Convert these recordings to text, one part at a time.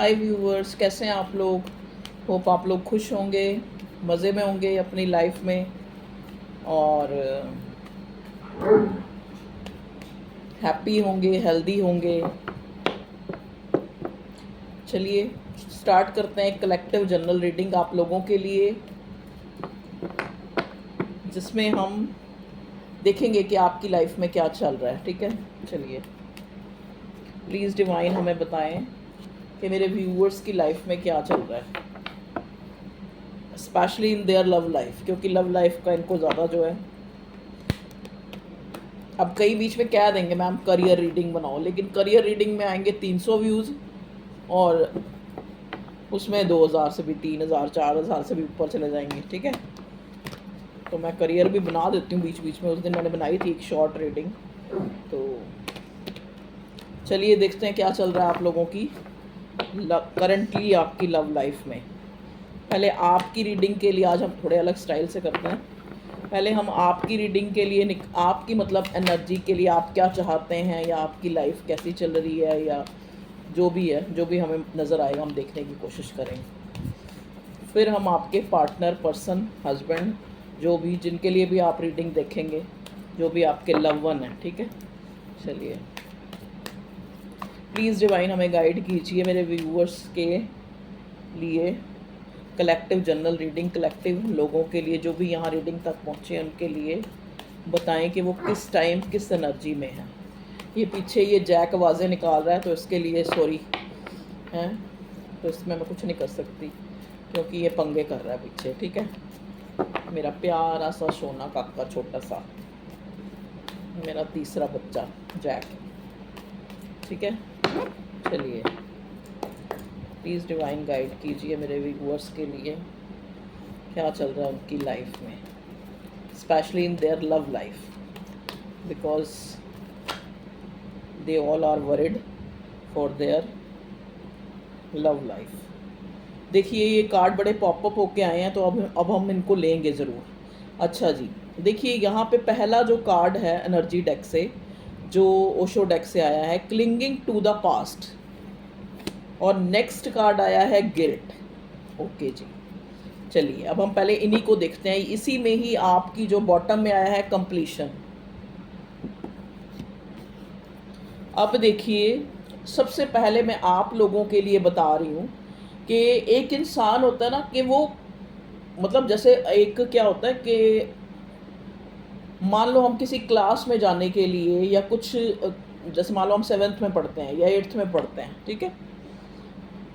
हाय viewers, कैसे हैं आप लोग। होप आप लोग खुश होंगे, मज़े में होंगे अपनी लाइफ में और हैप्पी होंगे, हेल्दी होंगे। चलिए स्टार्ट करते हैं कलेक्टिव जनरल रीडिंग आप लोगों के लिए, जिसमें हम देखेंगे कि आपकी लाइफ में क्या चल रहा है। ठीक है, चलिए प्लीज़ डिवाइन हमें बताएं कि मेरे व्यूवर्स की लाइफ में क्या चल रहा है, specially in their love life, क्योंकि लव लाइफ का इनको ज़्यादा जो है। अब कई बीच में कह देंगे मैम करियर रीडिंग बनाओ, लेकिन करियर रीडिंग में आएंगे 300 व्यूज़ और उसमें 2000 से भी 3000 4000 से भी ऊपर चले जाएंगे। ठीक है, तो मैं करियर भी बना देती हूँ बीच बीच में। उस दिन मैंने बनाई थी एक शॉर्ट रीडिंग। तो चलिए देखते हैं क्या चल रहा है आप लोगों की करंटली आपकी लव लाइफ में। पहले आपकी रीडिंग के लिए आज हम थोड़े अलग स्टाइल से करते हैं। पहले हम आपकी रीडिंग के लिए आपकी मतलब एनर्जी के लिए आप क्या चाहते हैं, या आपकी लाइफ कैसी चल रही है, या जो भी है, जो भी हमें नज़र आएगा हम देखने की कोशिश करेंगे। फिर हम आपके पार्टनर, पर्सन, हस्बैंड, जो भी जिनके लिए भी आप रीडिंग देखेंगे, जो भी आपके लव वन हैं। ठीक है, चलिए प्लीज़ डिवाइन हमें गाइड कीजिए मेरे व्यूअर्स के लिए कलेक्टिव जनरल रीडिंग, कलेक्टिव लोगों के लिए जो भी यहाँ रीडिंग तक पहुँचे उनके लिए बताएं कि वो किस टाइम किस एनर्जी में है। ये पीछे ये जैक आवाज़ें निकाल रहा है तो इसके लिए सॉरी हैं, तो इसमें मैं कुछ नहीं कर सकती क्योंकि ये पंगे कर रहा है पीछे। ठीक है, मेरा प्यारा सा सोना काका, छोटा सा मेरा तीसरा बच्चा जैक। ठीक है, चलिए प्लीज़ डिवाइन गाइड कीजिए मेरे व्यूअर्स के लिए क्या चल रहा है उनकी लाइफ में, specially in their love life, because they all are worried for their love life. देखिए ये कार्ड बड़े पॉपअप होके आए हैं, तो अब हम इनको लेंगे ज़रूर। अच्छा जी, देखिए यहाँ पे पहला जो कार्ड है एनर्जी डेक से, जो ओशो डेक से आया है, क्लिंगिंग टू द पास्ट, और नेक्स्ट कार्ड आया है गिल्ट। ओके जी, चलिए अब हम पहले इन्हीं को देखते हैं। इसी में ही आपकी जो बॉटम में आया है कंप्लीशन। अब देखिए सबसे पहले मैं आप लोगों के लिए बता रही हूँ कि एक इंसान होता है ना कि वो मतलब जैसे एक क्या होता है कि मान लो हम किसी क्लास में जाने के लिए या कुछ, जैसे मान लो हम 7th में पढ़ते हैं या 8th में पढ़ते हैं। ठीक है,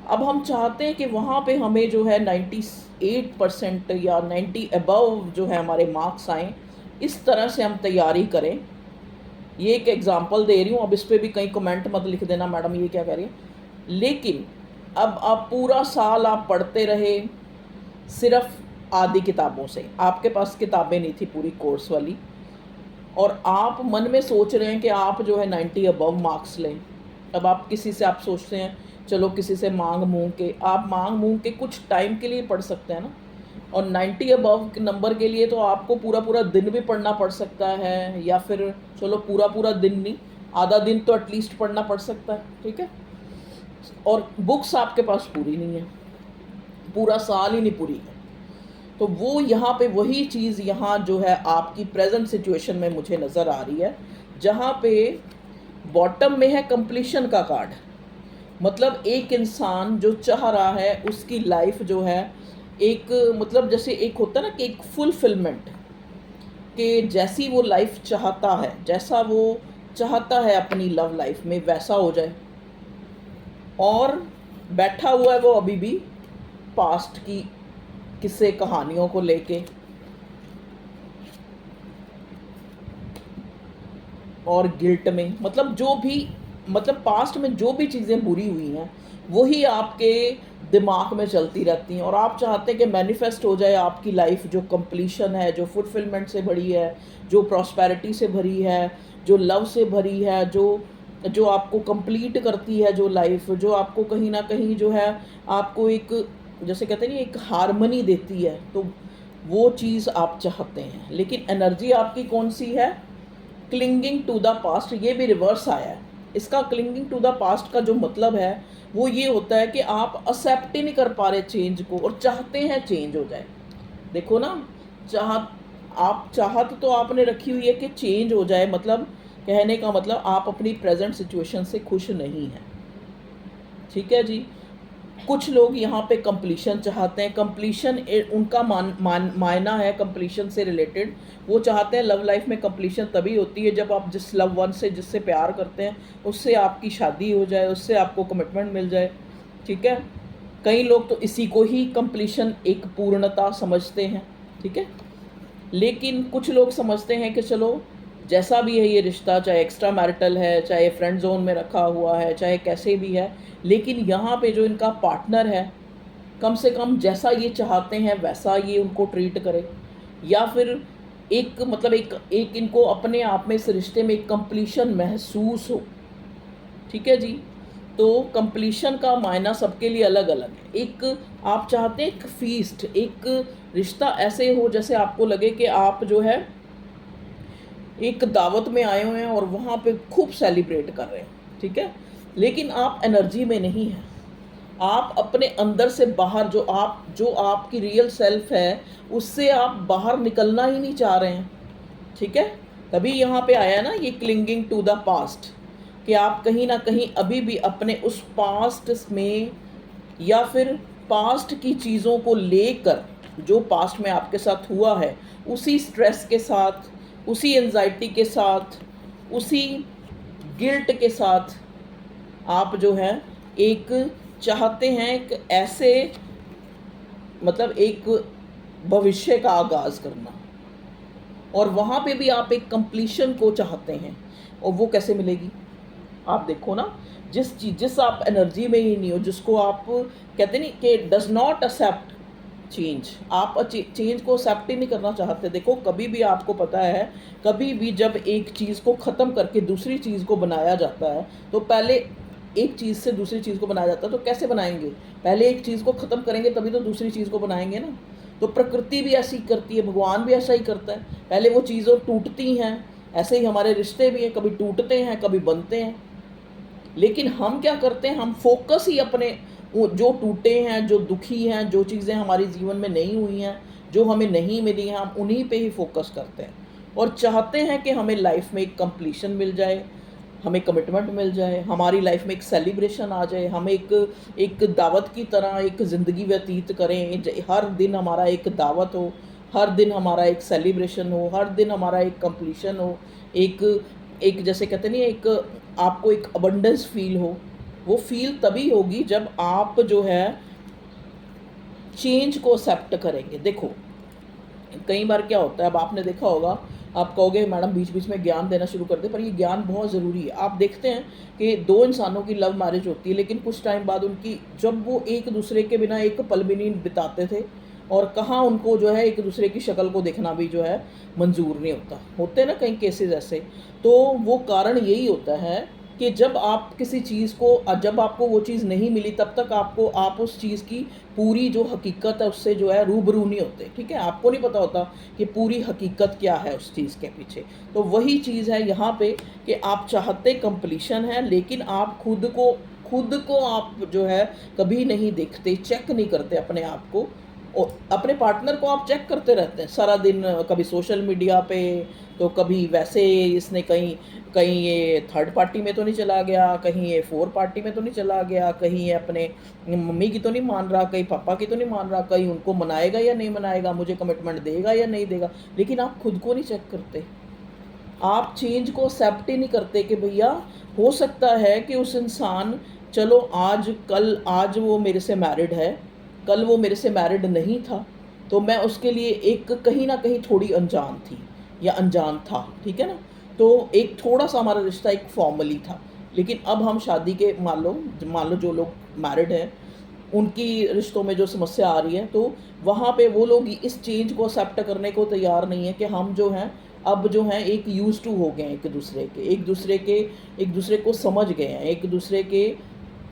अब हम चाहते हैं कि वहाँ पे हमें जो है 98% या 90 अबव जो है हमारे मार्क्स आएँ, इस तरह से हम तैयारी करें। ये एक एग्ज़ाम्पल दे रही हूँ, अब इस पर भी कहीं कमेंट मत लिख देना मैडम ये क्या कह रही है। लेकिन अब आप पूरा साल आप पढ़ते रहे सिर्फ आधी किताबों से, आपके पास किताबें नहीं थी पूरी कोर्स वाली, और आप मन में सोच रहे हैं कि आप जो है 90 अबव मार्क्स लें। अब आप किसी से आप सोचते हैं चलो किसी से मांग मूंग के, आप मांग मूंग के कुछ टाइम के लिए पढ़ सकते हैं ना, और 90 अबव नंबर के लिए तो आपको पूरा पूरा दिन भी पढ़ना पड़ सकता है, या फिर चलो पूरा पूरा दिन नहीं, आधा दिन तो एटलीस्ट पढ़ना पड़ सकता है। ठीक है, और बुक्स आपके पास पूरी नहीं है, पूरा साल ही नहीं पूरी है। तो वो यहाँ पे वही चीज़ यहाँ जो है आपकी प्रेजेंट सिचुएशन में मुझे नज़र आ रही है, जहाँ पे बॉटम में है कंप्लीशन का कार्ड। मतलब एक इंसान जो चाह रहा है उसकी लाइफ जो है एक मतलब जैसे एक होता है ना कि एक फुलफिलमेंट, कि जैसी वो लाइफ चाहता है, जैसा वो चाहता है अपनी लव लाइफ में वैसा हो जाए, और बैठा हुआ है वो अभी भी पास्ट की किस्से कहानियों को लेके, और गिल्ट में, मतलब जो भी मतलब पास्ट में जो भी चीज़ें बुरी हुई हैं वही आपके दिमाग में चलती रहती हैं, और आप चाहते हैं कि मैनिफेस्ट हो जाए आपकी लाइफ जो कंप्लीशन है, जो फुलफिलमेंट से भरी है, जो प्रॉस्पेरिटी से भरी है, जो लव से भरी है, जो आपको कंप्लीट करती है, जो लाइफ जो आपको कहीं ना कहीं जो है आपको एक जैसे कहते हैं नहीं एक हार्मनी देती है, तो वो चीज़ आप चाहते हैं। लेकिन एनर्जी आपकी कौन सी है? Clinging to the past. ये भी रिवर्स आया है, इसका क्लिंगिंग टू द पास्ट का जो मतलब है वो ये होता है कि आप एक्सेप्ट ही नहीं कर पा रहे चेंज को और चाहते हैं चेंज हो जाए। देखो ना, चाह आप चाहत तो आपने रखी हुई है कि चेंज हो जाए, मतलब कहने का मतलब आप अपनी प्रेजेंट सिचुएशन से खुश नहीं हैं। ठीक है जी। कुछ लोग यहाँ पे कंप्लीशन चाहते हैं। कंप्लीशन उनका मायना है कंप्लीशन से रिलेटेड। वो चाहते हैं लव लाइफ में कंप्लीशन तभी होती है जब आप जिस लव वन से, जिससे प्यार करते हैं, उससे आपकी शादी हो जाए, उससे आपको कमिटमेंट मिल जाए। ठीक है। कई लोग तो इसी को ही कंप्लीशन, एक पूर्णता समझते हैं। ठीक है। लेकिन कुछ लोग समझते हैं कि चलो जैसा भी है ये रिश्ता, चाहे एक्स्ट्रा मैरिटल है, चाहे फ्रेंड जोन में रखा हुआ है, चाहे कैसे भी है, लेकिन यहाँ पे जो इनका पार्टनर है कम से कम जैसा ये चाहते हैं वैसा ये उनको ट्रीट करे, या फिर एक मतलब एक इनको अपने आप में इस रिश्ते में एक कंप्लीशन महसूस हो। ठीक है जी। तो कंप्लीशन का मायना सबके लिए अलग अलग है। एक आप चाहते हैं एक फीस्ट, एक रिश्ता ऐसे हो जैसे आपको लगे कि आप जो है एक दावत में आए हुए हैं और वहाँ पे खूब सेलिब्रेट कर रहे हैं। ठीक है। लेकिन आप एनर्जी में नहीं हैं, आप अपने अंदर से बाहर, जो आपकी रियल सेल्फ है उससे आप बाहर निकलना ही नहीं चाह रहे हैं। ठीक है। तभी यहाँ पे आया ना ये क्लिंगिंग टू द पास्ट, कि आप कहीं ना कहीं अभी भी अपने उस पास्ट में, या फिर पास्ट की चीज़ों को लेकर, जो पास्ट में आपके साथ हुआ है उसी स्ट्रेस के साथ, उसी एंजाइटी के साथ, उसी गिल्ट के साथ आप जो है एक चाहते हैं एक ऐसे, मतलब एक भविष्य का आगाज़ करना, और वहाँ पे भी आप एक कंप्लीशन को चाहते हैं। और वो कैसे मिलेगी? आप देखो ना, जिस आप एनर्जी में ही नहीं हो, जिसको आप कहते नहीं कि डज नॉट एक्सेप्ट चेंज, आप चेंज को एक्सेप्ट ही नहीं करना चाहते। देखो कभी भी आपको पता है, कभी भी जब एक चीज़ को ख़त्म करके दूसरी चीज़ को बनाया जाता है, तो पहले एक चीज़ से दूसरी चीज़ को बनाया जाता है, तो कैसे बनाएंगे? पहले एक चीज़ को ख़त्म करेंगे तभी तो दूसरी चीज़ को बनाएंगे ना। तो प्रकृति भी ऐसी करती है, भगवान भी ऐसा ही करता है। पहले वो चीज़ें टूटती हैं, ऐसे ही हमारे रिश्ते भी हैं, कभी टूटते हैं कभी बनते हैं। लेकिन हम क्या करते हैं, हम फोकस ही अपने जो टूटे हैं, जो दुखी हैं, जो चीज़ें हमारे जीवन में नहीं हुई हैं, जो हमें नहीं मिली हैं, हम उन्हीं पे ही फोकस करते हैं और चाहते हैं कि हमें लाइफ में एक कंप्लीशन मिल जाए, हमें कमिटमेंट मिल जाए, हमारी लाइफ में एक सेलिब्रेशन आ जाए, हम एक दावत की तरह एक ज़िंदगी व्यतीत करें, हर दिन हमारा एक दावत हो, हर दिन हमारा एक सेलिब्रेशन हो, हर दिन हमारा एक कंप्लीशन हो, एक एक जैसे कहते नहीं, एक आपको एक अबंडेंस फील हो। वो फील तभी होगी जब आप जो है चेंज को एक्सेप्ट करेंगे। देखो कई बार क्या होता है, अब आपने देखा होगा, आप कहोगे मैडम बीच बीच में ज्ञान देना शुरू कर दे, पर ये ज्ञान बहुत ज़रूरी है। आप देखते हैं कि दो इंसानों की लव मैरिज होती है, लेकिन कुछ टाइम बाद उनकी, जब वो एक दूसरे के बिना एक पल भी नहीं बिताते थे, और कहाँ उनको जो है एक दूसरे की शक्ल को देखना भी जो है मंजूर नहीं होता, होते हैं ना कई केसेस ऐसे। तो वो कारण यही होता है कि जब आप किसी चीज़ को, जब आपको वो चीज़ नहीं मिली, तब तक आप उस चीज़ की पूरी जो हकीकत है उससे जो है रूबरू नहीं होते। ठीक है। आपको नहीं पता होता कि पूरी हकीकत क्या है उस चीज़ के पीछे। तो वही चीज़ है यहाँ पे कि आप चाहते कंप्लीशन है, लेकिन आप खुद को आप जो है कभी नहीं देखते, चेक नहीं करते अपने आप को, और अपने पार्टनर को आप चेक करते रहते हैं सारा दिन, कभी सोशल मीडिया पे, तो कभी वैसे इसने कहीं कहीं ये थर्ड पार्टी में तो नहीं चला गया, कहीं ये फोर पार्टी में तो नहीं चला गया, कहीं ये अपने मम्मी की तो नहीं मान रहा, कहीं पापा की तो नहीं मान रहा, कहीं उनको मनाएगा या नहीं मनाएगा, मुझे कमिटमेंट देगा या नहीं देगा। लेकिन आप खुद को नहीं चेक करते, आप चेंज को एक्सेप्ट ही नहीं करते कि भैया हो सकता है कि उस इंसान, चलो आज वो मेरे से मैरिड है, कल वो मेरे से मैरिड नहीं था, तो मैं उसके लिए एक कहीं ना कहीं थोड़ी अनजान थी या अनजान था। ठीक है ना। तो एक थोड़ा सा हमारा रिश्ता एक फॉर्मली था, लेकिन अब हम शादी के, मान लो जो लोग मैरिड हैं उनकी रिश्तों में जो समस्या आ रही है, तो वहाँ पे वो लोग इस चेंज को एक्सेप्ट करने को तैयार नहीं है कि हम जो हैं अब जो हैं एक यूज टू हो गए हैं, एक दूसरे को समझ गए हैं, एक दूसरे के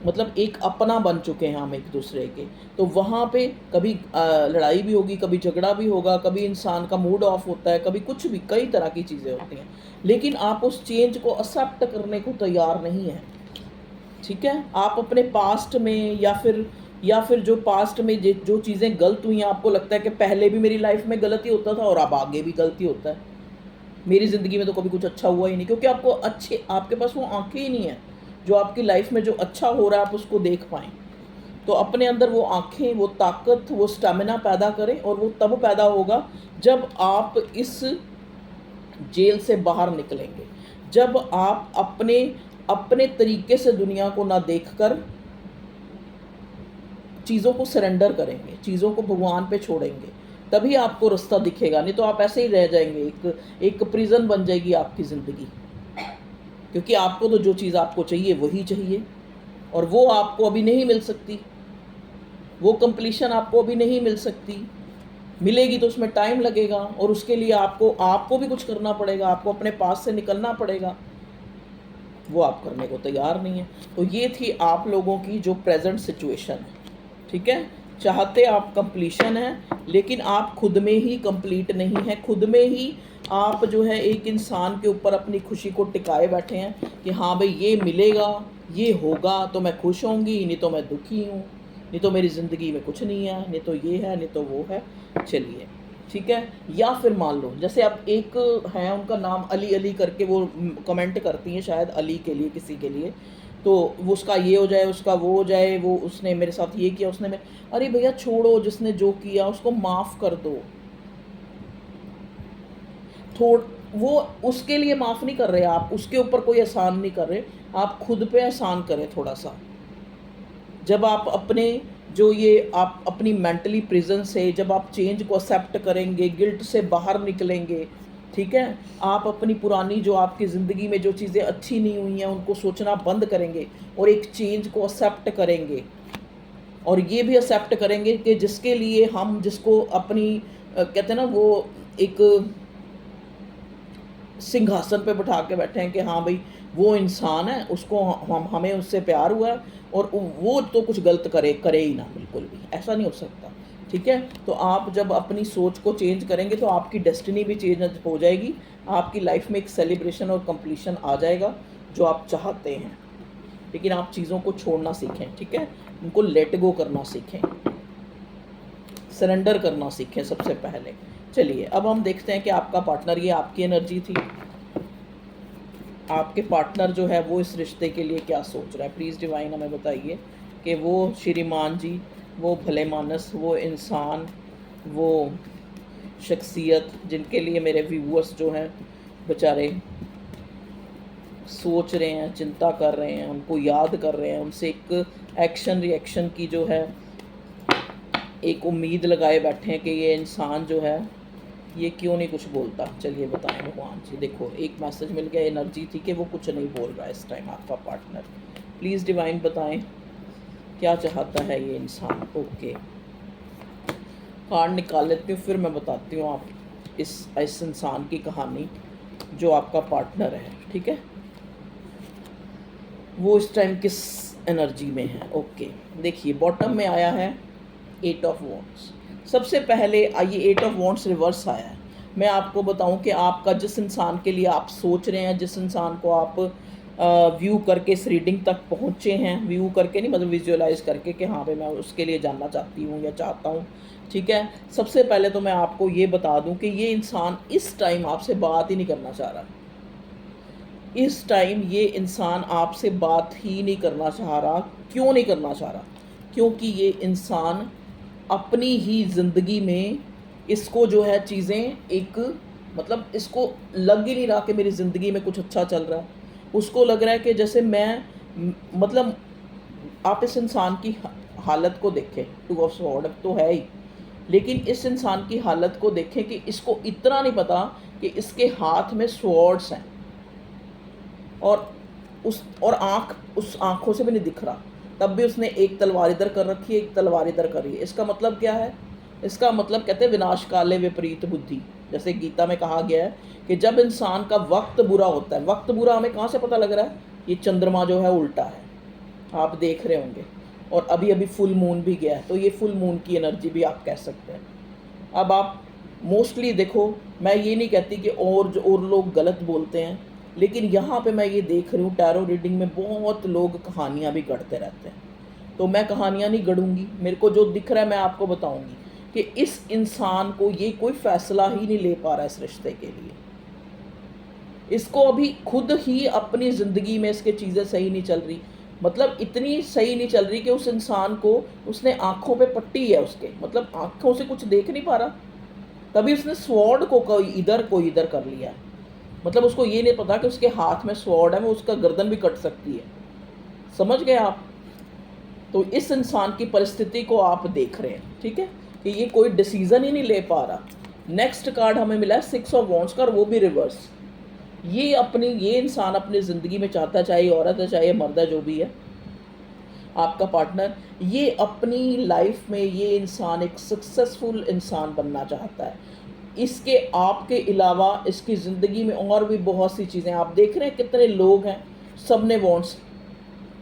मतलब एक अपना बन चुके हैं हम एक दूसरे के। तो वहाँ पे कभी लड़ाई भी होगी, कभी झगड़ा भी होगा, कभी इंसान का मूड ऑफ होता है, कभी कुछ भी, कई तरह की चीज़ें होती हैं। लेकिन आप उस चेंज को एक्सेप्ट करने को तैयार नहीं हैं, ठीक है। आप अपने पास्ट में या फिर जो पास्ट में जो चीज़ें गलत हुई हैं, आपको लगता है कि पहले भी मेरी लाइफ में गलत ही होता था और अब आगे भी गलत ही होता है, मेरी ज़िंदगी में तो कभी कुछ अच्छा हुआ ही नहीं, क्योंकि आपको आपके पास वो आंखें ही नहीं है जो आपकी लाइफ में जो अच्छा हो रहा है आप उसको देख पाएँ। तो अपने अंदर वो आंखें, वो ताकत, वो स्टेमिना पैदा करें, और वो तब पैदा होगा जब आप इस जेल से बाहर निकलेंगे, जब आप अपने अपने तरीके से दुनिया को ना देखकर चीज़ों को सरेंडर करेंगे, चीज़ों को भगवान पे छोड़ेंगे, तभी आपको रास्ता दिखेगा। नहीं तो आप ऐसे ही रह जाएंगे, एक प्रिजन बन जाएगी आपकी ज़िंदगी, क्योंकि आपको तो जो चीज़ आपको चाहिए वही चाहिए, और वो आपको अभी नहीं मिल सकती, वो कंप्लीशन आपको अभी नहीं मिल सकती। मिलेगी तो उसमें टाइम लगेगा, और उसके लिए आपको भी कुछ करना पड़ेगा, आपको अपने पास से निकलना पड़ेगा, वो आप करने को तैयार नहीं है। तो ये थी आप लोगों की जो प्रेजेंट सिचुएशन है, ठीक है। चाहते आप कंप्लीशन है, लेकिन आप खुद में ही कंप्लीट नहीं है, खुद में ही आप जो है एक इंसान के ऊपर अपनी खुशी को टिकाए बैठे हैं कि हाँ भाई ये मिलेगा, ये होगा तो मैं खुश होंगी, नहीं तो मैं दुखी हूँ, नहीं तो मेरी ज़िंदगी में कुछ नहीं है, नहीं तो ये है, नहीं तो वो है। चलिए, ठीक है। या फिर मान लो जैसे अब एक है, उनका नाम अली अली करके, वो कमेंट करती हैं शायद अली के लिए, किसी के लिए, तो वो उसका ये हो जाए, उसका वो हो जाए, वो उसने मेरे साथ ये किया, उसने अरे भैया छोड़ो, जिसने जो किया उसको माफ़ कर दो। थोड़ वो उसके लिए माफ़ नहीं कर रहे आप, उसके ऊपर कोई एहसान नहीं कर रहे, आप खुद पे एहसान करें थोड़ा सा। जब आप आप अपनी मेंटली प्रिजन से जब आप चेंज को एक्सेप्ट करेंगे, गिल्ट से बाहर निकलेंगे, ठीक है, आप अपनी पुरानी जो आपकी ज़िंदगी में जो चीज़ें अच्छी नहीं हुई हैं उनको सोचना बंद करेंगे, और एक चेंज को एक्सेप्ट करेंगे, और ये भी एक्सेप्ट करेंगे कि जिसके लिए हम जिसको अपनी कहते हैं ना, वो एक सिंहासन पे बिठा के बैठे हैं कि हाँ भाई वो इंसान है, उसको हमें उससे प्यार हुआ है, और वो तो कुछ गलत करे ही ना, बिल्कुल भी ऐसा नहीं हो सकता, ठीक है। तो आप जब अपनी सोच को चेंज करेंगे तो आपकी डेस्टिनी भी चेंज हो जाएगी, आपकी लाइफ में एक सेलिब्रेशन और कंप्लीशन आ जाएगा जो आप चाहते हैं। लेकिन आप चीज़ों को छोड़ना सीखें, ठीक है, उनको लेट गो करना सीखें, सरेंडर करना सीखें सबसे पहले। चलिए अब हम देखते हैं कि आपका पार्टनर, ये आपकी एनर्जी थी, आपके पार्टनर जो है वो इस रिश्ते के लिए क्या सोच रहा है। प्लीज़ डिवाइन हमें बताइए कि वो श्रीमान जी, वो भले मानस, वो इंसान, वो शख्सियत जिनके लिए मेरे व्यूअर्स जो हैं बेचारे सोच रहे हैं, चिंता कर रहे हैं, उनको याद कर रहे हैं, उनसे एक एक्शन रिएक्शन की जो है एक उम्मीद लगाए बैठे हैं कि ये इंसान जो है ये क्यों नहीं कुछ बोलता। चलिए बताएं भगवान जी। देखो एक मैसेज मिल गया, एनर्जी थी कि वो कुछ नहीं बोल रहा है इस टाइम आपका पार्टनर। प्लीज़ डिवाइन बताएं क्या चाहता है ये इंसान। ओके, कार्ड निकाल लेती हूँ, फिर मैं बताती हूँ आप इस इंसान की कहानी जो आपका पार्टनर है, ठीक है, वो इस टाइम किस एनर्जी में है। ओके, देखिए बॉटम में आया है 8 ऑफ वॉन्ड्स। सबसे पहले ये 8 ऑफ वॉन्ड्स रिवर्स आया है। मैं आपको बताऊं कि आपका जिस इंसान के लिए आप सोच रहे हैं, जिस इंसान को आप व्यू करके इस रीडिंग तक पहुंचे हैं, व्यू करके नहीं मतलब विजुअलाइज करके कि हाँ भाई मैं उसके लिए जानना चाहती हूँ या चाहता हूँ, ठीक है। सबसे पहले तो मैं आपको ये बता दूं कि ये इंसान इस टाइम आपसे बात ही नहीं करना चाह रहा। इस टाइम ये इंसान आपसे बात ही नहीं करना चाह रहा। क्यों नहीं करना चाह रहा? क्योंकि ये इंसान अपनी ही ज़िंदगी में इसको जो है चीज़ें एक मतलब इसको लग ही नहीं रहा कि मेरी ज़िंदगी में कुछ अच्छा चल रहा है। उसको लग रहा है कि जैसे मैं मतलब आप इस इंसान की हालत को देखें, 2 ऑफ स्वॉर्ड तो है ही, लेकिन इस इंसान की हालत को देखें कि इसको इतना नहीं पता कि इसके हाथ में स्वॉर्ड्स हैं, और उस आँखों से भी नहीं दिख रहा, तब भी उसने एक तलवार इधर कर रखी है, एक तलवार इधर कर रही है। इसका मतलब क्या है? इसका मतलब कहते हैं विनाश काले विपरीत बुद्धि। जैसे गीता में कहा गया है कि जब इंसान का वक्त बुरा होता है, वक्त बुरा हमें कहाँ से पता लग रहा है? ये चंद्रमा जो है उल्टा है, आप देख रहे होंगे। और अभी अभी फुल मून भी गया है, तो ये फुल मून की एनर्जी भी आप कह सकते हैं। अब आप मोस्टली देखो, मैं ये नहीं कहती कि और लोग गलत बोलते हैं, लेकिन यहाँ पे मैं ये देख रही हूँ टैरो रीडिंग में बहुत लोग कहानियाँ भी गढ़ते रहते हैं। तो मैं कहानियाँ नहीं गढ़ूंगी, मेरे को जो दिख रहा है मैं आपको बताऊंगी कि इस इंसान को ये कोई फैसला ही नहीं ले पा रहा है इस रिश्ते के लिए। इसको अभी खुद ही अपनी ज़िंदगी में इसके चीज़ें सही नहीं चल रही, मतलब इतनी सही नहीं चल रही कि उस इंसान को, उसने आँखों पे पट्टी है उसके, मतलब आँखों से कुछ देख नहीं पा रहा, तभी उसने स्वॉर्ड को कोई इधर कर लिया है। मतलब उसको ये नहीं पता कि उसके हाथ में स्वॉर्ड है, वो उसका गर्दन भी कट सकती है। समझ गए आप? तो इस इंसान की परिस्थिति को आप देख रहे हैं, ठीक है, कि ये कोई डिसीजन ही नहीं ले पा रहा। नेक्स्ट कार्ड हमें मिला है 6 ऑफ वॉन्ड्स का, और वो भी रिवर्स। ये इंसान अपनी ज़िंदगी में चाहता है, चाहे औरत है चाहे मर्द है, जो भी है आपका पार्टनर, ये अपनी लाइफ में ये इंसान एक सक्सेसफुल इंसान बनना चाहता है। इसके आपके अलावा इसकी ज़िंदगी में और भी बहुत सी चीज़ें आप देख रहे हैं, कितने लोग हैं, सब ने वॉन्ट्स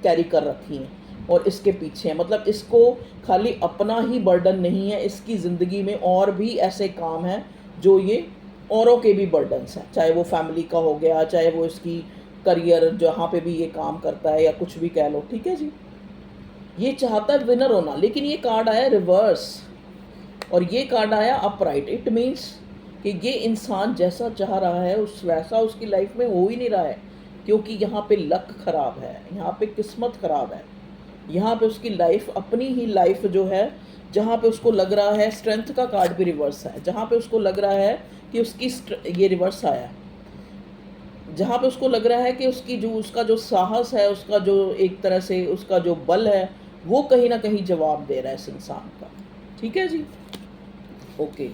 कैरी कर रखी हैं और इसके पीछे हैं। मतलब इसको खाली अपना ही बर्डन नहीं है, इसकी ज़िंदगी में और भी ऐसे काम हैं जो ये औरों के भी बर्डन्स हैं, चाहे वो फैमिली का हो गया, चाहे वो इसकी करियर जहाँ पे भी ये काम करता है, या कुछ भी कह लो, ठीक है जी। ये चाहता है विनर होना, लेकिन ये कार्ड आया रिवर्स और ये कार्ड आया अपराइट। इट मीन्स कि ये इंसान जैसा चाह रहा है उस वैसा उसकी लाइफ में हो ही नहीं रहा है, क्योंकि यहाँ पे लक ख़राब है, यहाँ पे किस्मत ख़राब है, यहाँ पे उसकी लाइफ, अपनी ही लाइफ जो है, जहाँ पे उसको लग रहा है, स्ट्रेंथ का कार्ड भी रिवर्स है, जहाँ पे उसको लग रहा है कि उसकी ये रिवर्स आया, जहाँ पे उसको लग रहा है कि उसका जो साहस है, उसका जो एक तरह से उसका जो बल है, वो कहीं ना कहीं जवाब दे रहा है इस इंसान का। ठीक है जी, ओके।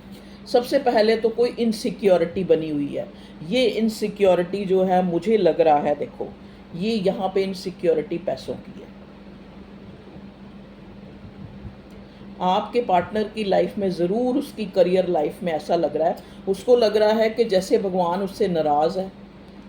सबसे पहले तो कोई इनसिक्योरिटी बनी हुई है। ये इनसिक्योरिटी जो है मुझे लग रहा है, देखो ये यहाँ पे इनसिक्योरिटी पैसों की है। आपके पार्टनर की लाइफ में ज़रूर, उसकी करियर लाइफ में ऐसा लग रहा है, उसको लग रहा है कि जैसे भगवान उससे नाराज़ है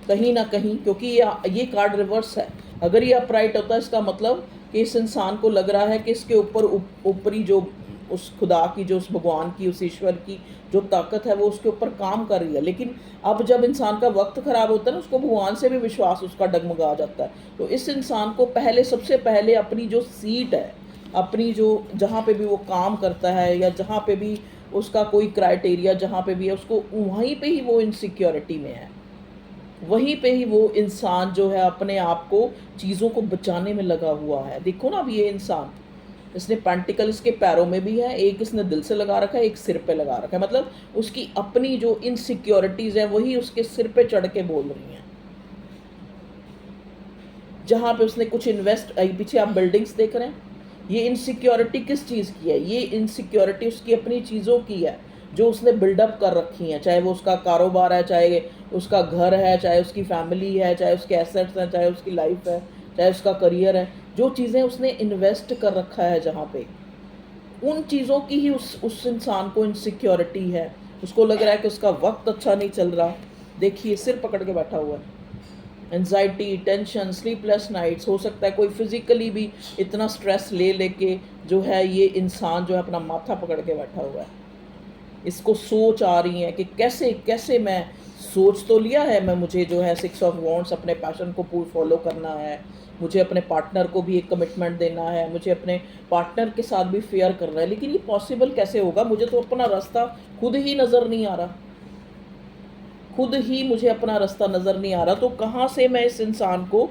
कहीं ना कहीं, क्योंकि ये कार्ड रिवर्स है। अगर ये अपराइट होता है, इसका मतलब कि इस इंसान को लग रहा है कि इसके ऊपर ऊपरी जो उस खुदा की, जो उस भगवान की, उस ईश्वर की जो ताकत है वो उसके ऊपर काम कर रही है। लेकिन अब जब इंसान का वक्त ख़राब होता है ना, उसको भगवान से भी विश्वास उसका डगमगा जाता है। तो इस इंसान को सबसे पहले अपनी जो सीट है, अपनी जो जहाँ पे भी वो काम करता है, या जहाँ पे भी उसका कोई क्राइटेरिया जहाँ पे भी है, उसको वहीं पे ही वो इनसिक्योरिटी में है, वहीं पे ही वो इंसान जो है अपने आप को चीज़ों को बचाने में लगा हुआ है। देखो ना, अब ये इंसान, इसने पेंटिकल इसके पैरों में भी है, एक इसने दिल से लगा रखा है, एक सिर पे लगा रखा है। मतलब उसकी अपनी जो इनसिक्योरिटीज़ हैं वही उसके सिर पे चढ़ के बोल रही हैं। जहाँ पे उसने कुछ इन्वेस्ट, पीछे आप बिल्डिंग्स देख रहे हैं, ये इनसिक्योरिटी किस चीज़ की है? ये इनसिक्योरिटी उसकी अपनी चीज़ों की है जो उसने बिल्डअप कर रखी हैं, चाहे वो उसका कारोबार है, चाहे उसका घर है, चाहे उसकी फैमिली है, चाहे उसके एसेट्स हैं, चाहे उसकी लाइफ है, चाहे उसका करियर है, जो चीज़ें उसने इन्वेस्ट कर रखा है जहाँ पे, उन चीज़ों की ही उस इंसान को इनसिक्योरिटी है। उसको लग रहा है कि उसका वक्त अच्छा नहीं चल रहा। देखिए सिर पकड़ के बैठा हुआ है, एंजाइटी, टेंशन, स्लीपलेस नाइट्स, हो सकता है कोई फिज़िकली भी इतना स्ट्रेस ले लेके जो है ये इंसान जो है अपना माथा पकड़ के बैठा हुआ है। इसको सोच आ रही है कि कैसे कैसे मैं, सोच तो लिया है मैं, मुझे जो है 6 ऑफ वॉन्ड्स अपने पैशन को फॉलो करना है, मुझे अपने पार्टनर को भी एक कमिटमेंट देना है, मुझे अपने पार्टनर के साथ भी फेयर करना है, लेकिन ये पॉसिबल कैसे होगा? मुझे तो अपना रास्ता खुद ही नज़र नहीं आ रहा, खुद ही मुझे अपना रास्ता नज़र नहीं आ रहा, तो कहाँ से मैं इस इंसान को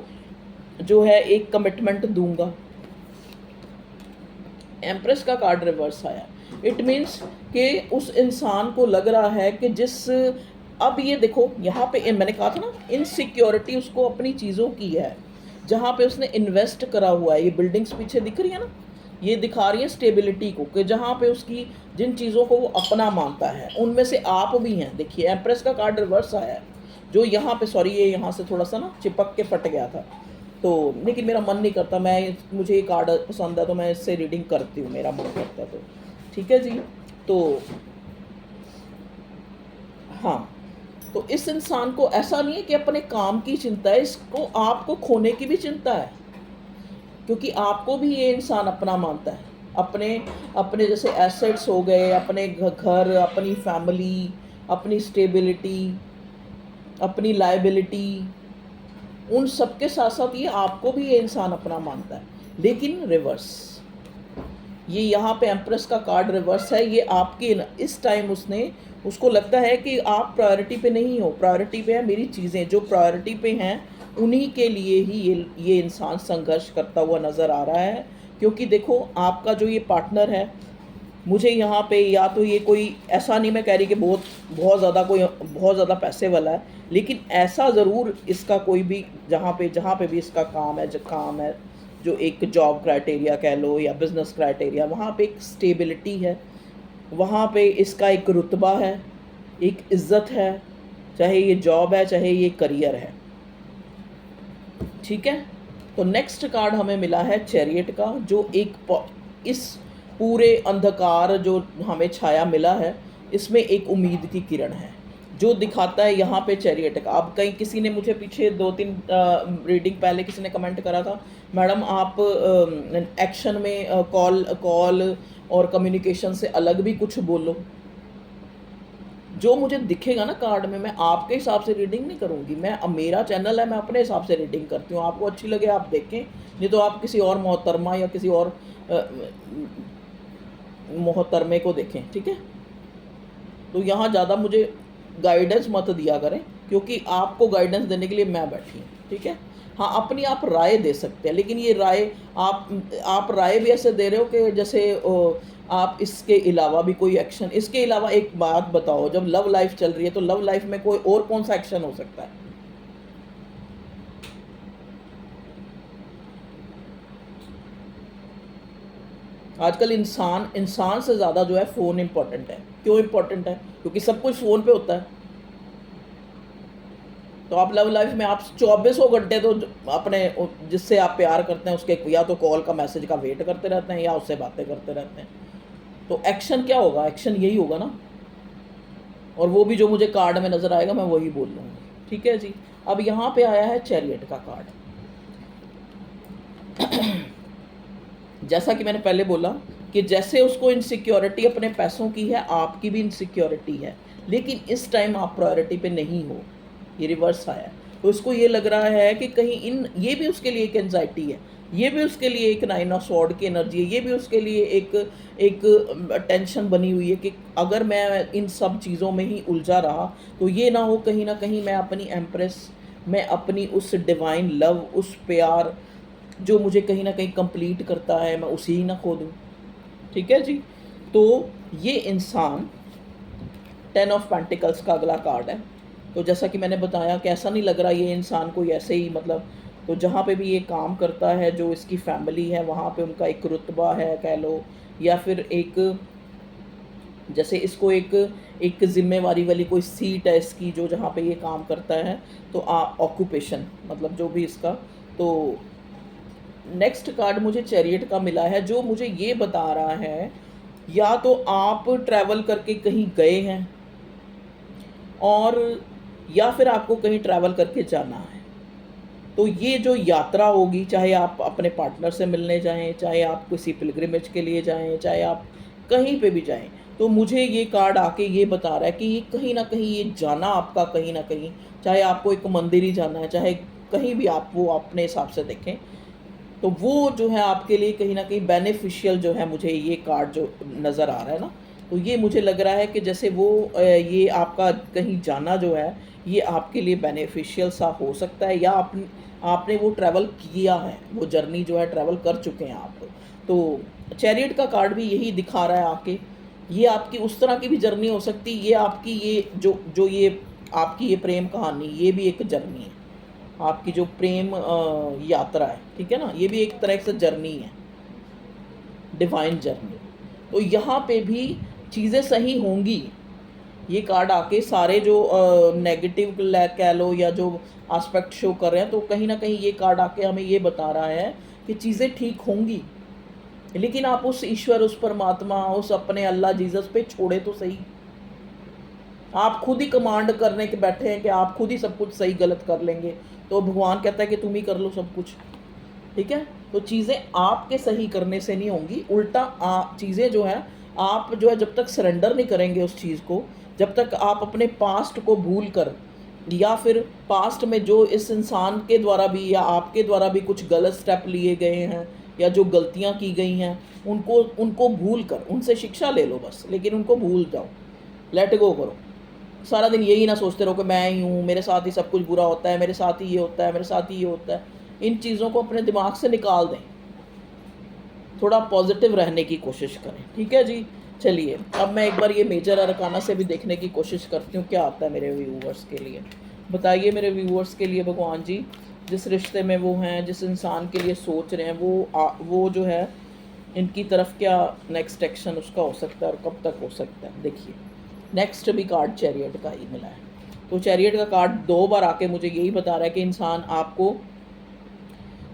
जो है एक कमिटमेंट दूंगा? एम्प्रेस का कार्ड रिवर्स आया। इट मीन्स कि उस इंसान को लग रहा है कि अब ये देखो यहाँ पे मैंने कहा था ना, इनसिक्योरिटी उसको अपनी चीज़ों की है, जहाँ पे उसने इन्वेस्ट करा हुआ है। ये बिल्डिंग्स पीछे दिख रही है ना, ये दिखा रही है स्टेबिलिटी को, कि जहाँ पे उसकी जिन चीज़ों को वो अपना मानता है उनमें से आप भी हैं। देखिए एम्प्रेस का कार्ड रिवर्स आया है, जो यहाँ पे, सॉरी ये यहाँ से थोड़ा सा ना चिपक के फट गया था, तो लेकिन मेरा मन नहीं करता, मुझे ये कार्ड पसंद है तो मैं इससे रीडिंग करती हूँ, मेरा मन करता है तो ठीक है जी। तो हाँ, तो इस इंसान को ऐसा नहीं है कि अपने काम की चिंता है, इसको आपको खोने की भी चिंता है, क्योंकि आपको भी ये इंसान अपना मानता है। अपने अपने जैसे एसेट्स हो गए, अपने घर, अपनी फैमिली, अपनी स्टेबिलिटी, अपनी लायबिलिटी, उन सब के साथ साथ ये आपको भी ये इंसान अपना मानता है, लेकिन रिवर्स। ये यहाँ पे एम्प्रेस का कार्ड रिवर्स है। ये आपके इस टाइम उसको लगता है कि आप प्रायोरिटी पे नहीं हो। प्रायोरिटी पे है मेरी चीज़ें, जो प्रायोरिटी पे हैं उन्हीं के लिए ही ये इंसान संघर्ष करता हुआ नज़र आ रहा है। क्योंकि देखो, आपका जो ये पार्टनर है, मुझे यहाँ पे या तो ये कोई ऐसा नहीं मैं कह रही कि बहुत बहुत ज़्यादा पैसे वाला है, लेकिन ऐसा ज़रूर इसका कोई भी जहाँ पे भी इसका काम है, जो एक जॉब क्राइटेरिया कह लो या बिज़नेस क्राइटेरिया, वहाँ पे एक स्टेबिलिटी है, वहाँ पे इसका एक रुतबा है, एक इज़्ज़त है, चाहे ये जॉब है चाहे ये करियर है। ठीक है। तो नेक्स्ट कार्ड हमें मिला है चैरियट का, जो इस पूरे अंधकार जो हमें छाया मिला है, इसमें एक उम्मीद की किरण है, जो दिखाता है यहाँ पे चैरियट का। अब कहीं किसी ने मुझे पीछे 2-3 रीडिंग पहले किसी ने कमेंट करा था, मैडम आप एक्शन में कॉल और कम्युनिकेशन से अलग भी कुछ बोलो। जो मुझे दिखेगा ना कार्ड में, मैं आपके हिसाब से रीडिंग नहीं करूँगी। मेरा चैनल है, मैं अपने हिसाब से रीडिंग करती हूँ। आपको अच्छी लगे आप देखें, नहीं तो आप किसी और मोहतरमा या किसी और मोहतरमे को देखें। ठीक है। तो यहाँ ज़्यादा मुझे गाइडेंस मत दिया करें, क्योंकि आपको गाइडेंस देने के लिए मैं बैठी हूँ। ठीक है। हाँ, अपनी आप राय दे सकते हैं, लेकिन ये राय आप राय भी ऐसे दे रहे हो कि जैसे आप इसके अलावा भी कोई एक्शन, इसके अलावा एक बात बताओ, जब लव लाइफ चल रही है तो लव लाइफ में कोई और कौन सा एक्शन हो सकता है? आजकल इंसान से ज़्यादा जो है फ़ोन इम्पोर्टेंट है। क्यों इम्पोर्टेंट है? क्योंकि सब कुछ फ़ोन पे होता है। तो आप लव लाइफ में आप 24 घंटे तो अपने जिससे आप प्यार करते हैं उसके या तो कॉल का मैसेज का वेट करते रहते हैं या उससे बातें करते रहते हैं। तो एक्शन क्या होगा? एक्शन यही होगा ना। और वो भी जो मुझे कार्ड में नज़र आएगा मैं वही बोल लूँगी। ठीक है जी। अब यहाँ पे आया है चैरियट का कार्ड। जैसा कि मैंने पहले बोला कि जैसे उसको इनसिक्योरिटी अपने पैसों की है, आपकी भी इनसिक्योरिटी है, लेकिन इस टाइम आप प्रायोरिटी पे नहीं हो। ये रिवर्स आया, तो उसको ये लग रहा है कि कहीं ये भी उसके लिए एक एंजाइटी है, ये भी उसके लिए एक 9 ऑफ स्वॉर्ड की एनर्जी है, ये भी उसके लिए एक टेंशन बनी हुई है कि अगर मैं इन सब चीज़ों में ही उलझा रहा तो ये ना कहीं मैं अपनी एम्प्रेस, मैं अपनी उस डिवाइन लव, उस प्यार जो मुझे कहीं ना कहीं कंप्लीट करता है, मैं उसी ही ना खो दूँ। ठीक है जी। तो ये इंसान 10 ऑफ पेंटिकल्स का अगला कार्ड है। तो जैसा कि मैंने बताया कि ऐसा नहीं लग रहा ये इंसान कोई ऐसे ही तो जहाँ पे भी ये काम करता है, जो इसकी फैमिली है, वहाँ पे उनका एक रुतबा है कह लो, या फिर एक जैसे इसको एक जिम्मेवारी वाली कोई सीट है इसकी, जो जहाँ पे ये काम करता है। तो ऑक्यूपेशन मतलब जो भी इसका। तो नेक्स्ट कार्ड मुझे चैरियट का मिला है, जो मुझे ये बता रहा है या तो आप ट्रैवल करके कहीं गए हैं, और या फिर आपको कहीं ट्रैवल करके जाना है। तो ये जो यात्रा होगी, चाहे आप अपने पार्टनर से मिलने जाएं, चाहे आप किसी पिलग्रिमेज के लिए जाएं, चाहे आप कहीं पे भी जाएं, तो मुझे ये कार्ड आके ये बता रहा है कि ये कहीं ना कहीं ये जाना आपका कहीं ना कहीं, चाहे आपको एक मंदिर ही जाना है, चाहे कहीं भी आप वो अपने हिसाब से देखें, तो वो जो है आपके लिए कहीं ना कहीं बेनिफिशियल जो है, मुझे ये कार्ड जो नज़र आ रहा है ना, तो ये मुझे लग रहा है कि जैसे वो ये आपका कहीं जाना जो है ये आपके लिए बेनिफिशियल सा हो सकता है, या आपने वो ट्रैवल किया है, वो जर्नी जो है ट्रैवल कर चुके हैं आप। तो चैरियट का कार्ड भी यही दिखा रहा है आके, ये आपकी उस तरह की भी जर्नी हो सकती है, ये आपकी ये जो ये आपकी ये प्रेम कहानी, ये भी एक जर्नी है, आपकी जो प्रेम यात्रा है, ठीक है ना, ये भी एक तरह से जर्नी है, डिवाइन जर्नी। तो यहाँ पे भी चीज़ें सही होंगी। ये कार्ड आके सारे जो नेगेटिव कह लो या जो एस्पेक्ट शो कर रहे हैं, तो कहीं ना कहीं ये कार्ड आके हमें ये बता रहा है कि चीज़ें ठीक होंगी, लेकिन आप उस ईश्वर, उस परमात्मा, उस अपने अल्लाह जीसस पे छोड़े तो सही। आप खुद ही कमांड करने के बैठे हैं कि आप खुद ही सब कुछ सही गलत कर लेंगे, तो भगवान कहता है कि तुम ही कर लो सब कुछ। ठीक है। तो चीज़ें आपके सही करने से नहीं होंगी, उल्टा चीज़ें जो है आप जो है जब तक सरेंडर नहीं करेंगे उस चीज़ को, जब तक आप अपने पास्ट को भूल कर, या फिर पास्ट में जो इस इंसान के द्वारा भी या आपके द्वारा भी कुछ गलत स्टेप लिए गए हैं या जो गलतियां की गई हैं, उनको उनको भूल कर उनसे शिक्षा ले लो बस, लेकिन उनको भूल जाओ, लेट गो करो। सारा दिन यही ना सोचते रहो कि मैं ही हूँ, मेरे साथ ही सब कुछ बुरा होता है, मेरे साथ ही ये होता है, मेरे साथ ही ये होता है। इन चीज़ों को अपने दिमाग से निकाल दें, थोड़ा पॉजिटिव रहने की कोशिश करें, ठीक है जी। चलिए अब मैं एक बार ये मेजर अरकाना से भी देखने की कोशिश करती हूँ क्या आता है मेरे व्यूअर्स के लिए। बताइए मेरे व्यूअर्स के लिए भगवान जी, जिस रिश्ते में वो हैं, जिस इंसान के लिए सोच रहे हैं, वो जो है इनकी तरफ क्या नेक्स्ट एक्शन उसका हो सकता है और कब तक हो सकता है। देखिए नेक्स्ट भी कार्ड चैरियट का ही मिला है। तो चैरियट का कार्ड 2 बार आके मुझे यही बता रहा है कि इंसान आपको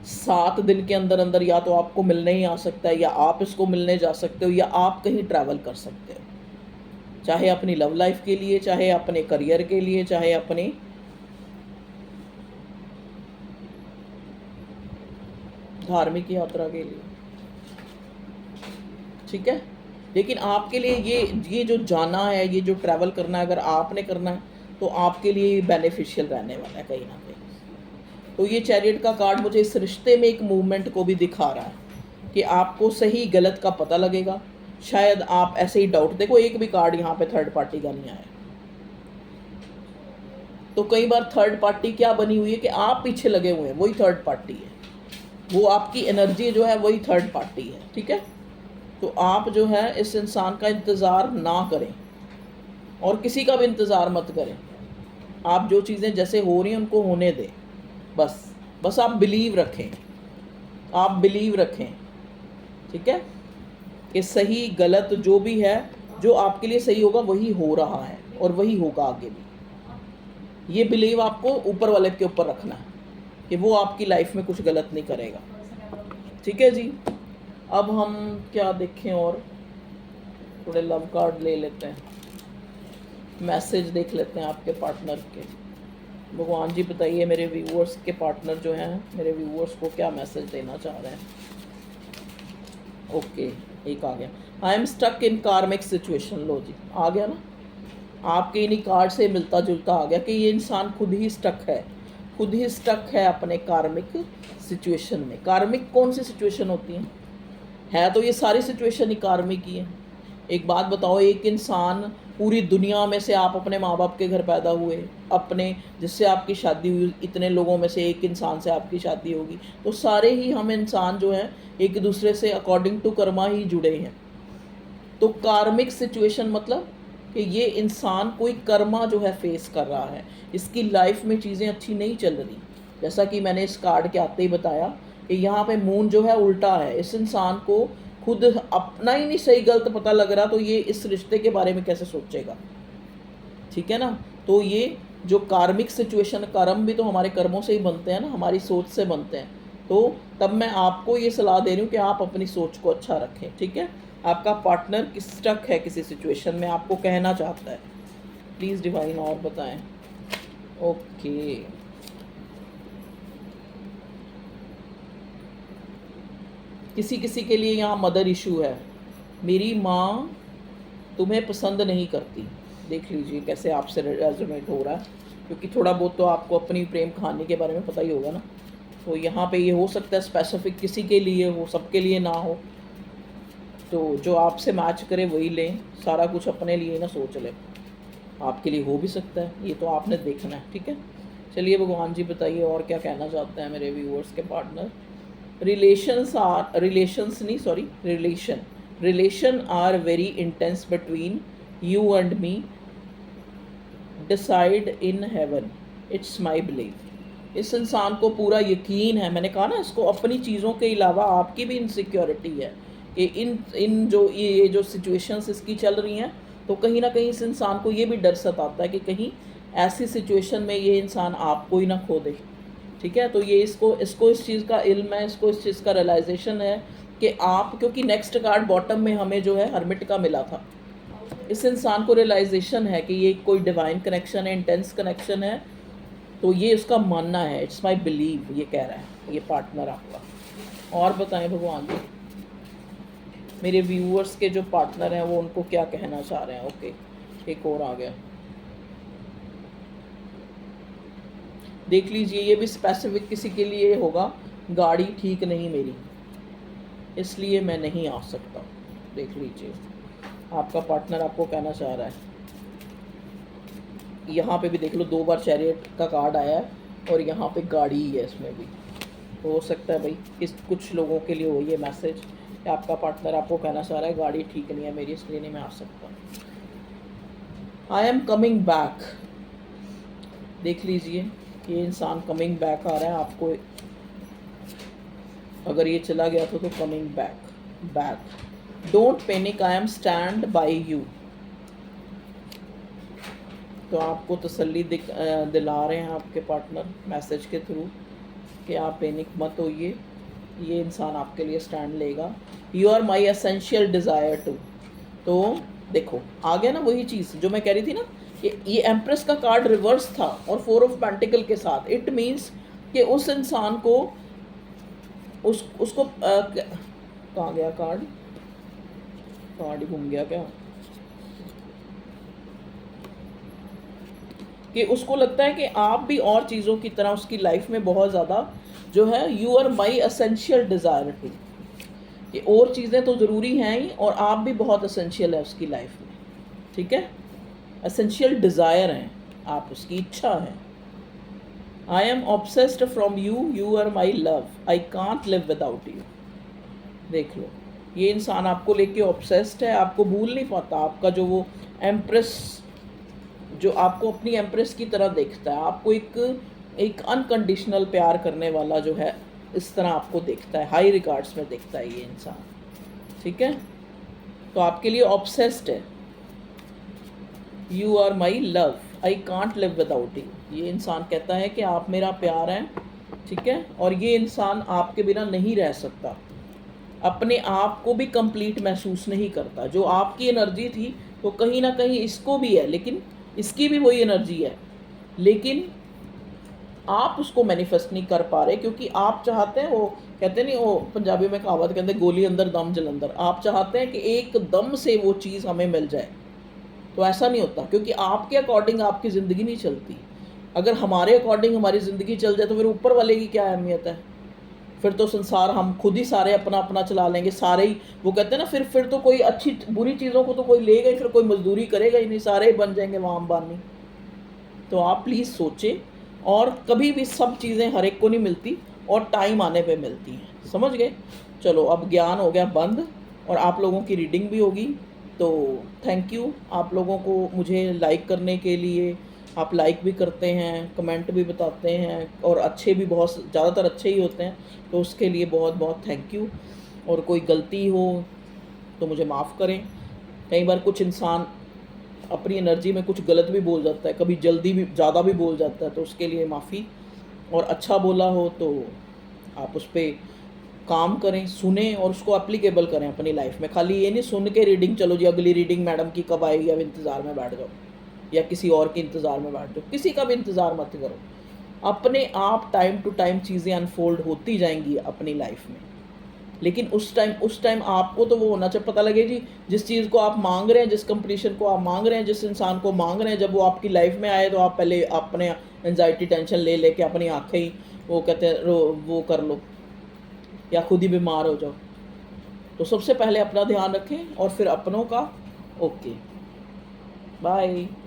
7 दिन के अंदर अंदर या तो आपको मिलने ही आ सकता है, या आप इसको मिलने जा सकते हो, या आप कहीं ट्रैवल कर सकते हो, चाहे अपनी लव लाइफ के लिए, चाहे अपने करियर के लिए, चाहे अपने धार्मिक यात्रा के लिए, ठीक है। लेकिन आपके लिए ये जो जाना है, ये जो ट्रैवल करना है, अगर आपने करना है तो आपके लिए बेनिफिशियल रहने वाला है कहीं ना कहीं। तो ये चैरियट का कार्ड मुझे इस रिश्ते में एक मूवमेंट को भी दिखा रहा है कि आपको सही गलत का पता लगेगा। शायद आप ऐसे ही डाउट, देखो एक भी कार्ड यहाँ पे थर्ड पार्टी का नहीं आया। तो कई बार थर्ड पार्टी क्या बनी हुई है कि आप पीछे लगे हुए हैं, वही थर्ड पार्टी है, वो आपकी एनर्जी जो है वही थर्ड पार्टी है, ठीक है। तो आप जो है इस इंसान का इंतज़ार ना करें और किसी का भी इंतज़ार मत करें। आप जो चीज़ें जैसे हो रही हैं उनको होने दें, बस आप बिलीव रखें, आप बिलीव रखें, ठीक है, कि सही गलत जो भी है, जो आपके लिए सही होगा वही हो रहा है और वही होगा आगे भी। ये बिलीव आपको ऊपर वाले के ऊपर रखना है कि वो आपकी लाइफ में कुछ गलत नहीं करेगा, ठीक है जी। अब हम क्या देखें, और थोड़े लव कार्ड ले लेते हैं, मैसेज देख लेते हैं आपके पार्टनर के। भगवान जी बताइए मेरे व्यूअर्स के पार्टनर जो हैं, मेरे व्यूअर्स को क्या मैसेज देना चाह रहे हैं। ओके, एक आ गया, आई एम स्टक इन कार्मिक सिचुएशन। लो जी, आ गया ना, आपके इन्हीं कार्ड से मिलता जुलता आ गया कि ये इंसान खुद ही स्टक है अपने कार्मिक सिचुएशन में। कार्मिक कौन सी सिचुएशन होती है तो ये सारी सिचुएशन ही कार्मिक ही है। एक बात बताओ, एक इंसान पूरी दुनिया में से, आप अपने माँ बाप के घर पैदा हुए, अपने जिससे आपकी शादी हुई, इतने लोगों में से एक इंसान से आपकी शादी होगी, तो सारे ही हम इंसान जो हैं एक दूसरे से अकॉर्डिंग टू कर्मा ही जुड़े हैं। तो कार्मिक सिचुएशन मतलब कि ये इंसान कोई कर्मा जो है फेस कर रहा है, इसकी लाइफ में चीज़ें अच्छी नहीं चल रही। जैसा कि मैंने इस कार्ड के आते ही बताया कि यहाँ पे मून जो है उल्टा है, इस इंसान को खुद अपना ही नहीं सही गलत पता लग रहा, तो ये इस रिश्ते के बारे में कैसे सोचेगा, ठीक है ना। तो ये जो कार्मिक सिचुएशन, कर्म भी तो हमारे कर्मों से ही बनते हैं ना, हमारी सोच से बनते हैं। तो तब मैं आपको ये सलाह दे रही हूँ कि आप अपनी सोच को अच्छा रखें, ठीक है। आपका पार्टनर स्टक है किसी सिचुएशन में, आपको कहना चाहता है, प्लीज़ डिवाइन और बताएं। ओके, किसी के लिए यहाँ मदर इशू है, मेरी माँ तुम्हें पसंद नहीं करती। देख लीजिए कैसे आपसे रेजोनेट हो रहा है, क्योंकि थोड़ा बहुत तो आपको अपनी प्रेम कहानी के बारे में पता ही होगा ना। तो यहाँ पे ये हो सकता है स्पेसिफिक किसी के लिए हो, सबके लिए ना हो। तो जो आपसे मैच करे वही लें, सारा कुछ अपने लिए ना सोच लें, आपके लिए हो भी सकता है, ये तो आपने देखना है, ठीक है। चलिए भगवान जी बताइए और क्या कहना चाहते हैं मेरे व्यूअर्स के partner. Relation are very intense between you and me, decide in heaven, it's my believe. इस इंसान को पूरा यकीन है, मैंने कहा ना, इसको अपनी चीज़ों के अलावा आपकी भी इनसिक्योरिटी है कि इन जो ये जो सिचुएशंस इसकी चल रही हैं, तो कहीं ना कहीं इस इंसान को ये भी डर सताता है कि कहीं ऐसी सिचुएशन में ये इंसान आपको ही ना खो दे, ठीक है। तो ये इसको इस चीज़ का इल्म है, इसको इस चीज़ का रियलाइजेशन है कि आप, क्योंकि नेक्स्ट कार्ड बॉटम में हमें जो है हर्मिट का मिला था, इस इंसान को रियलाइजेशन है कि ये कोई डिवाइन कनेक्शन है, इंटेंस कनेक्शन है, तो ये उसका मानना है, इट्स माई बिलीव, ये कह रहा है ये पार्टनर आपका। और बताएं भगवान जी, मेरे व्यूअर्स के जो पार्टनर हैं वो उनको क्या कहना चाह रहे हैं। ओके, एक और आ गया, देख लीजिए। ये भी स्पेसिफिक किसी के लिए होगा, गाड़ी ठीक नहीं मेरी, इसलिए मैं नहीं आ सकता। देख लीजिए आपका पार्टनर आपको कहना चाह रहा है। यहाँ पे भी देख लो, 2 बार चैरियट का कार्ड आया है और यहाँ पे गाड़ी ही है इसमें भी। तो हो सकता है भाई इस कुछ लोगों के लिए हो ये मैसेज कि आपका पार्टनर आपको कहना चाह रहा है गाड़ी ठीक नहीं है मेरी, इसलिए नहीं मैं आ सकता। I am coming back. देख लीजिए ये इंसान कमिंग बैक आ रहा है आपको, अगर ये चला गया तो coming back. Don't panic, I am stand by you. तो आपको तसल्ली दिला रहे हैं आपके पार्टनर मैसेज के थ्रू कि आप पैनिक मत होइए, ये इंसान आपके लिए स्टैंड लेगा। You are my essential desire too. तो देखो आ गया ना वही चीज़ जो मैं कह रही थी ना कि ये एम्प्रेस का कार्ड रिवर्स था और 4 ऑफ पेंटिकल के साथ। इट मीन्स कि उस इंसान को उसको कहाँ गया कार्ड ही घूम गया क्या, कि उसको लगता है कि आप भी और चीज़ों की तरह उसकी लाइफ में बहुत ज़्यादा जो है, you are my essential desire too, कि और चीज़ें तो ज़रूरी हैं ही और आप भी बहुत एसेंशियल है उसकी लाइफ में। ठीक है, एसेंशियल डिज़ायर हैं आप, उसकी इच्छा है। I am obsessed from you, you are my love, I can't live without you. देख लो ये इंसान आपको लेके ऑब्सेस्ड है, आपको भूल नहीं पाता। आपका जो वो एम्प्रेस, जो आपको अपनी एम्प्रेस की तरह देखता है, आपको एक अनकंडीशनल प्यार करने वाला जो है, इस तरह आपको देखता है, हाई रिगार्ड्स में देखता है ये इंसान। ठीक है, तो आपके लिए ऑब्सेस्ड है। You are my love, I can't live without you. ये इंसान कहता है कि आप मेरा प्यार हैं। ठीक है, और ये इंसान आपके बिना नहीं रह सकता, अपने आप को भी कंप्लीट महसूस नहीं करता। जो आपकी एनर्जी थी तो कहीं ना कहीं इसको भी है, लेकिन इसकी भी वही एनर्जी है, लेकिन आप उसको मैनिफेस्ट नहीं कर पा रहे क्योंकि आप चाहते हैं, वो कहते नहीं, वो पंजाबी में कहावत कहते हैं गोली अंदर दम जलंदर। आप चाहते हैं कि एक दम से वो चीज़ हमें मिल जाए, तो ऐसा नहीं होता क्योंकि आपके अकॉर्डिंग आपकी ज़िंदगी नहीं चलती। अगर हमारे अकॉर्डिंग हमारी ज़िंदगी चल जाए तो फिर ऊपर वाले की क्या अहमियत है। फिर तो संसार हम खुद ही सारे अपना अपना चला लेंगे, सारे ही। वो कहते हैं ना, फिर तो कोई अच्छी बुरी चीज़ों को तो कोई लेगा ही, फिर कोई मजदूरी करेगा ही नहीं, सारे ही बन जाएंगे वहाँ अंबानी। तो आप प्लीज़ सोचें, और कभी भी सब चीज़ें हर एक को नहीं मिलती और टाइम आने पे मिलती हैं। समझ गए? चलो अब ज्ञान हो गया बंद और आप लोगों की रीडिंग भी होगी। तो थैंक यू आप लोगों को मुझे लाइक करने के लिए। आप लाइक भी करते हैं, कमेंट भी बताते हैं, और अच्छे भी बहुत ज़्यादातर अच्छे ही होते हैं, तो उसके लिए बहुत बहुत थैंक यू। और कोई गलती हो तो मुझे माफ़ करें। कई बार कुछ इंसान अपनी एनर्जी में कुछ गलत भी बोल जाता है, कभी जल्दी भी ज़्यादा भी बोल जाता है, तो उसके लिए माफ़ी। और अच्छा बोला हो तो आप उस पर काम करें, सुने और उसको एप्लीकेबल करें अपनी लाइफ में। खाली ये नहीं सुन के रीडिंग चलो जी, अगली रीडिंग मैडम की कब आएगी, अब इंतज़ार में बैठ जाओ या किसी और के इंतज़ार में बैठ जाओ। किसी का भी इंतज़ार मत करो, अपने आप टाइम टू टाइम चीज़ें अनफोल्ड होती जाएंगी अपनी लाइफ में। लेकिन उस टाइम आपको तो वो होना चाहिए, पता लगे जी जिस चीज़ को आप मांग रहे हैं, जिस कंपटीशन को आप मांग रहे हैं, जिस इंसान को मांग रहे हैं, जब वो आपकी लाइफ में आए तो आप पहले अपने एंजाइटी टेंशन ले लेके अपनी आँखें ही वो कहते हैं वो कर लो या खुद ही बीमार हो जाओ। तो सबसे पहले अपना ध्यान रखें और फिर अपनों का। Okay, bye.